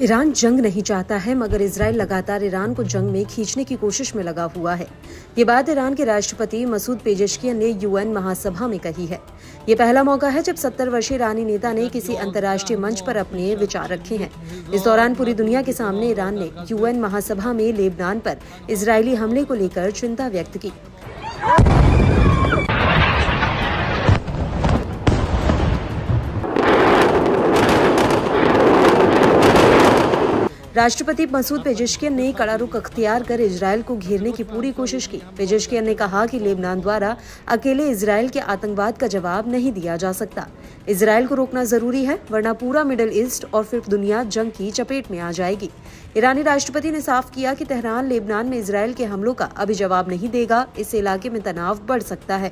Iran जंग नहीं चाहता है, मगर इजराइल लगातार ईरान को जंग में खींचने की कोशिश में लगा हुआ है। ये बात ईरान के राष्ट्रपति मसूद पेजेश्कियन ने यूएन महासभा में कही है। ये पहला मौका है जब 70 वर्षीय ईरानी नेता ने किसी अंतर्राष्ट्रीय मंच पर अपने विचार रखे हैं। इस दौरान पूरी दुनिया के सामने ईरान ने यूएन महासभा में लेबनान पर इजरायली हमले को लेकर चिंता व्यक्त की। राष्ट्रपति मसूद पेजेश्कियन ने कड़ा रुख अख्तियार कर इजरायल को घेरने की पूरी कोशिश की। पेजेश्कियन ने कहा कि लेबनान द्वारा अकेले इजरायल के आतंकवाद का जवाब नहीं दिया जा सकता। इजरायल को रोकना जरूरी है, वरना पूरा मिडिल ईस्ट और फिर दुनिया जंग की चपेट में आ जाएगी। ईरानी राष्ट्रपति ने साफ किया कि तेहरान लेबनान में इजरायल के हमलों का अभी जवाब नहीं देगा। इससे इलाके में तनाव बढ़ सकता है।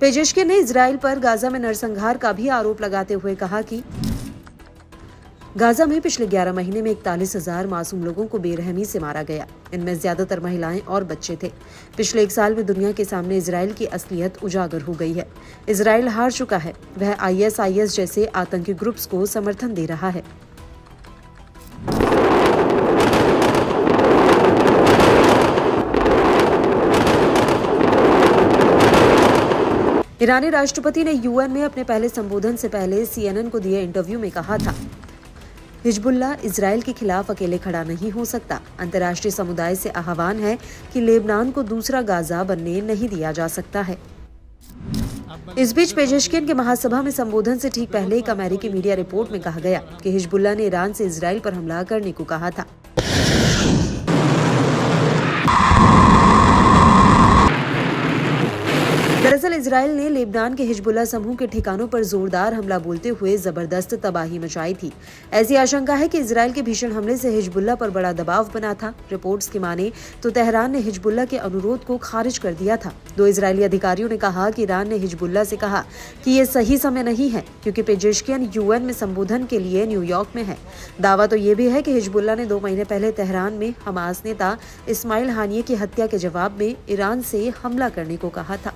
पेजेश्कियन ने इजरायल पर गाजा में नरसंहार का भी आरोप लगाते हुए कहा कि गाजा में पिछले 11 महीने में 41,000 मासूम लोगों को बेरहमी से मारा गया। इनमें ज्यादातर महिलाएं और बच्चे थे। पिछले 1 साल में दुनिया के सामने इजरायल की असलियत उजागर हो गई है। इजरायल हार चुका है। वह ISIS जैसे आतंकी ग्रुप्स को समर्थन दे रहा है। ईरानी राष्ट्रपति ने यूएन में अपने पहले संबोधन से पहले CNN को दिए इंटरव्यू में कहा था, हिजबुल्लाह इजरायल के खिलाफ अकेले खड़ा नहीं हो सकता। अंतर्राष्ट्रीय समुदाय से आह्वान है कि लेबनान को दूसरा गाजा बनने नहीं दिया जा सकता है। इस बीच पेजेश्कियन के महासभा में संबोधन से ठीक पहले एक अमेरिकी मीडिया रिपोर्ट में कहा गया कि हिजबुल्लाह ने ईरान से इजरायल पर हमला करने को कहा था। दरअसल इजरायल ने लेबनान के हिजबुल्लाह समूह के ठिकानों पर जोरदार हमला बोलते हुए जबरदस्त तबाही मचाई थी। ऐसी आशंका है कि इजरायल के भीषण हमले से हिजबुल्लाह पर बड़ा दबाव बना था। रिपोर्ट्स की माने तो तेहरान ने हिजबुल्लाह के अनुरोध को खारिज कर दिया था। 2 इजरायली अधिकारियों ने कहा कि ईरान ने हिजबुल्लाह से कहा कि ये सही समय नहीं है, क्योंकि पेजेश्कियन यूएन में संबोधन के लिए न्यूयॉर्क में है। दावा तो ये भी है कि हिजबुल्लाह ने 2 महीने पहले तेहरान में हमास नेता इस्माइल हानिये की हत्या के जवाब में ईरान से हमला करने को कहा था।